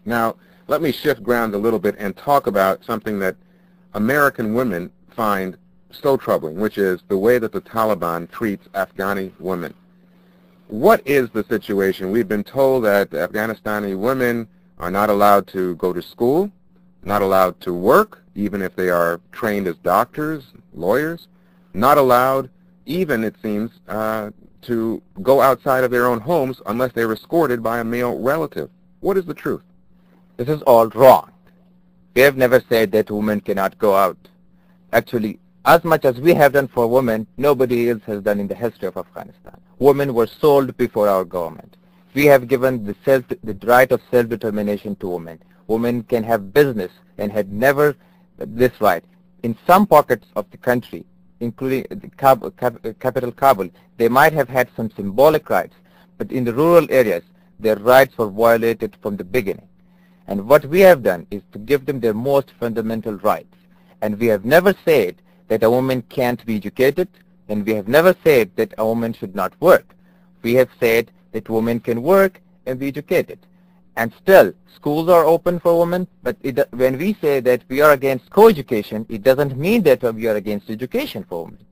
Now, let me shift ground a little bit and talk about something that American women find so troubling, which is the way that the Taliban treats Afghani women. What is the situation? We've been told that Afghanistani women are not allowed to go to school, not allowed to work, even if they are trained as doctors, lawyers, not allowed even, it seems, to go outside of their own homes unless they were escorted by a male relative. What is the truth? This is all wrong. We have never said that women cannot go out. Actually, as much as we have done for women, nobody else has done in the history of Afghanistan. Women were sold before our government. We have given the right of self-determination to women. Women can have business and had never this right. In some pockets of the country, including the capital Kabul, they might have had some symbolic rights, but in the rural areas, their rights were violated from the beginning. And what we have done is to give them their most fundamental rights. And we have never said that a woman can't be educated, and we have never said that a woman should not work. We have said that women can work and be educated. And still, schools are open for women, but when we say that we are against co-education, it doesn't mean that we are against education for women.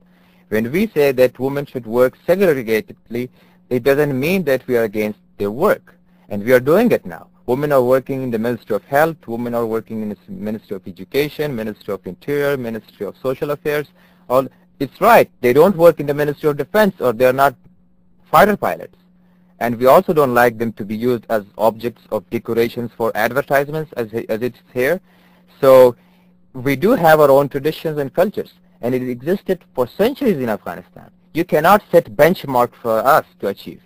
When we say that women should work segregatedly, it doesn't mean that we are against their work. And we are doing it now. Women are working in the Ministry of Health, women are working in the Ministry of Education, Ministry of Interior, Ministry of Social Affairs. It's right, they don't work in the Ministry of Defense, or they are not fighter pilots. And we also don't like them to be used as objects of decorations for advertisements as it's here. So we do have our own traditions and cultures, and it existed for centuries in Afghanistan. You cannot set benchmark for us to achieve.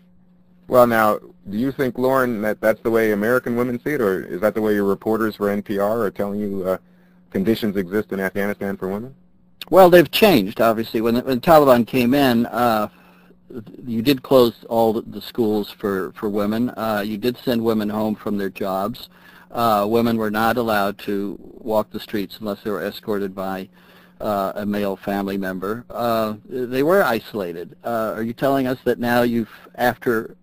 Well, now, do you think, Lauren, that that's the way American women see it, or is that the way your reporters for NPR are telling you conditions exist in Afghanistan for women? Well, they've changed, obviously. When the Taliban came in, you did close all the schools for women. You did send women home from their jobs. Women were not allowed to walk the streets unless they were escorted by a male family member. They were isolated. Are you telling us that now after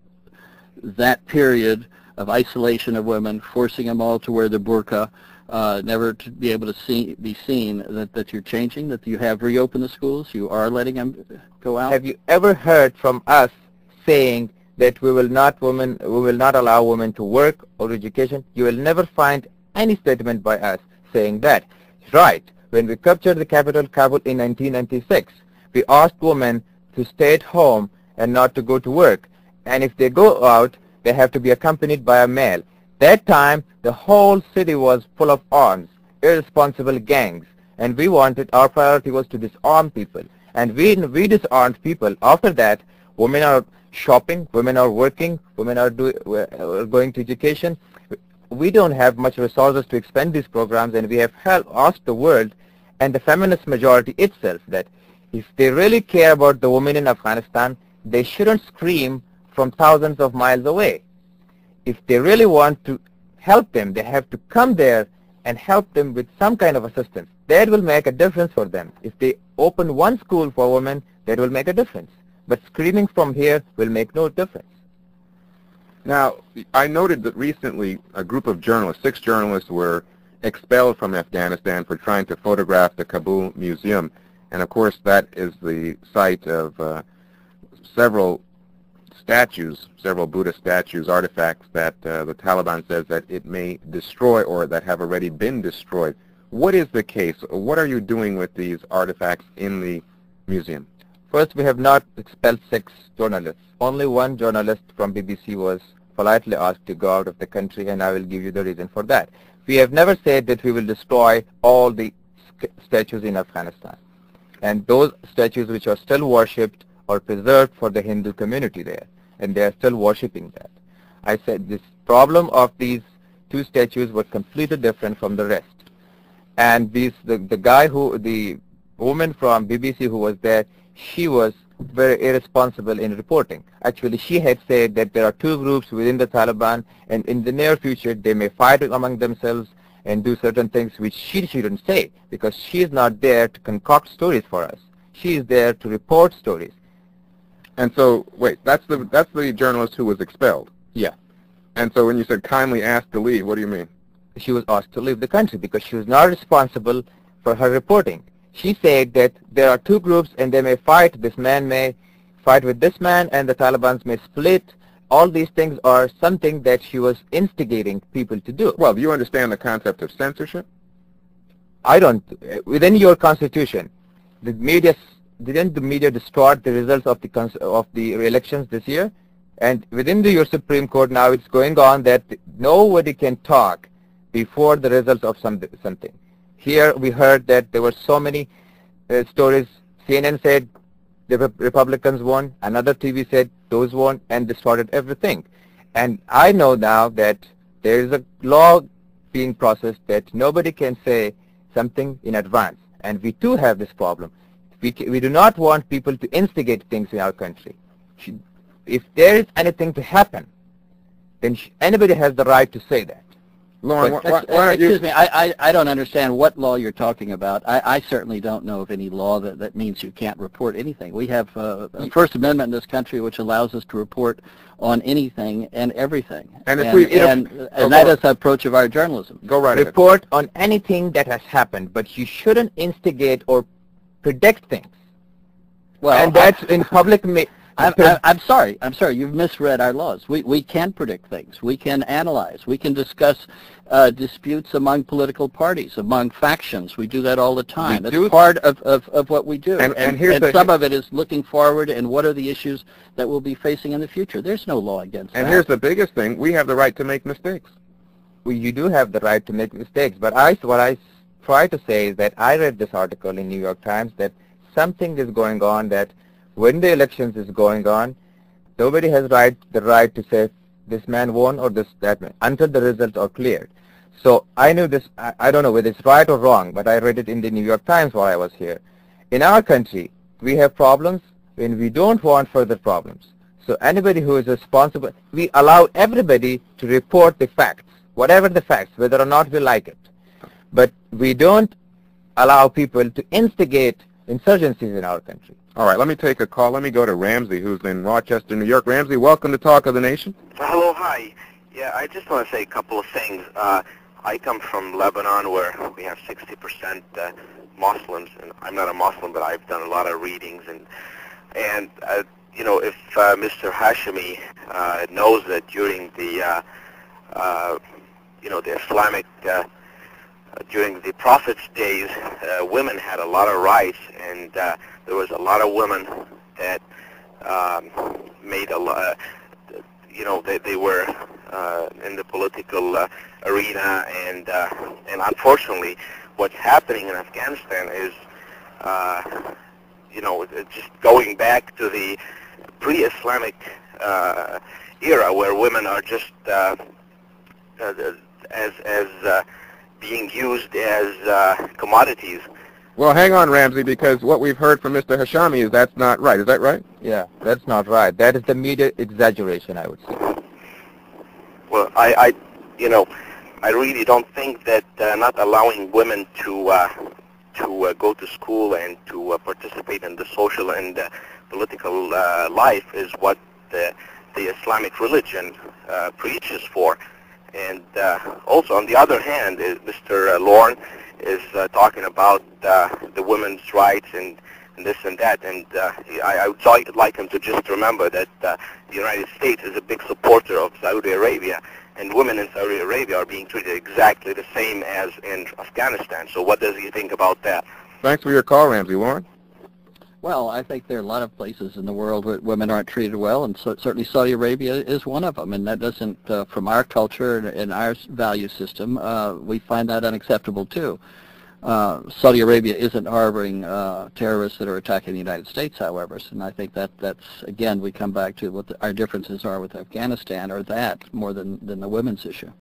that period of isolation of women, forcing them all to wear the burqa, never to be able to be seen, that you're changing, that you have reopened the schools, you are letting them go out? Have you ever heard from us saying that we will not allow women to work or education? You will never find any statement by us saying that. Right. When we captured the capital Kabul in 1996, we asked women to stay at home and not to go to work. And if they go out, they have to be accompanied by a male. That time, the whole city was full of arms, irresponsible gangs, and our priority was to disarm people. And we disarmed people. After that, women are shopping, women are working, women are going to education. We don't have much resources to expend these programs, and we have asked the world and the feminist majority itself that if they really care about the women in Afghanistan, they shouldn't scream from thousands of miles away. If they really want to help them, they have to come there and help them with some kind of assistance. That will make a difference for them. If they open one school for women, that will make a difference. But screaming from here will make no difference. Now, I noted that recently a group of journalists, 6 journalists, were expelled from Afghanistan for trying to photograph the Kabul Museum. And of course, that is the site of several Buddha statues, artifacts that the Taliban says that it may destroy or that have already been destroyed. What is the case? What are you doing with these artifacts in the museum? First, we have not expelled 6 journalists. Only one journalist from BBC was politely asked to go out of the country, and I will give you the reason for that. We have never said that we will destroy all the statues in Afghanistan. And those statues which are still worshipped are preserved for the Hindu community there, and they are still worshipping that. I said this problem of these 2 statues were completely different from the rest. And the woman from BBC who was there, she was very irresponsible in reporting. Actually, she had said that there are 2 groups within the Taliban, and in the near future they may fight among themselves and do certain things which she shouldn't say, because she is not there to concoct stories for us. She is there to report stories. And so, wait, that's the journalist who was expelled? Yeah. And so when you said kindly asked to leave, what do you mean? she was asked to leave the country because she was not responsible for her reporting. She said that there are two groups and they may fight. This man may fight with this man and the Taliban may split. All these things are something that she was instigating people to do. Well, do you understand the concept of censorship? I don't. Within your constitution, didn't the media distort the results of the elections this year? And within your Supreme Court now, it's going on that nobody can talk before the results of something. Here we heard that there were so many stories. CNN said the Republicans won. Another TV said those won, and distorted everything. And I know now that there is a law being processed that nobody can say something in advance. And we too have this problem. We do not want people to instigate things in our country. If there is anything to happen, then anybody has the right to say that. Lauren, why aren't you... Excuse me, I don't understand what law you're talking about. I certainly don't know of any law that means you can't report anything. We have a First Amendment in this country which allows us to report on anything and everything. And that is the approach of our journalism. Go right ahead. Report on anything that has happened, but you shouldn't instigate or predict things. Well, and that's in public... I'm sorry. You've misread our laws. We can predict things. We can analyze. We can discuss disputes among political parties, among factions. We do that all the time. That's part of what we do. And some of it is looking forward and what are the issues that we'll be facing in the future. There's no law against that. And here's the biggest thing. We have the right to make mistakes. Well, you do have the right to make mistakes. But what I try to say is that I read this article in New York Times that something is going on that when the elections is going on, nobody has the right to say this man won or that man until the results are cleared. So I knew this. I don't know whether it's right or wrong, but I read it in the New York Times while I was here. In our country, we have problems when we don't want further problems. So anybody who is responsible, we allow everybody to report the facts, whatever the facts, whether or not we like it. But we don't allow people to instigate insurgencies in our country. All right, let me take a call. Let me go to Ramsey, who's in Rochester, New York. Ramsey, welcome to Talk of the Nation. Hello, hi. Yeah, I just want to say a couple of things. I come from Lebanon, where we have 60% Muslims, and I'm not a Muslim, but I've done a lot of readings. And you know, if Mr. Hashami knows that during the you know, the Islamic during the Prophet's days, women had a lot of rights, and there was a lot of women that made a lot, you know, they were in the political arena, and unfortunately, what's happening in Afghanistan is, you know, just going back to the pre-Islamic era, where women are just as being used as commodities. Well, hang on, Ramsey, because what we've heard from Mr. Hashami is that's not right. Is that right? Yeah, that's not right. That is the media exaggeration, I would say. Well, you know, I really don't think that not allowing women to go to school and to participate in the social and political life is what the Islamic religion preaches for. And also, on the other hand, Mr. Lauren is talking about the women's rights and this and that. And I would like him to just remember that the United States is a big supporter of Saudi Arabia, and women in Saudi Arabia are being treated exactly the same as in Afghanistan. So what does he think about that? Thanks for your call, Ramsey. Lauren? Well, I think there are a lot of places in the world where women aren't treated well, and so certainly Saudi Arabia is one of them. And that doesn't, from our culture and our value system, we find that unacceptable too. Saudi Arabia isn't harboring terrorists that are attacking the United States, however, and I think that's, again, we come back to what our differences are with Afghanistan, or that more than the women's issue.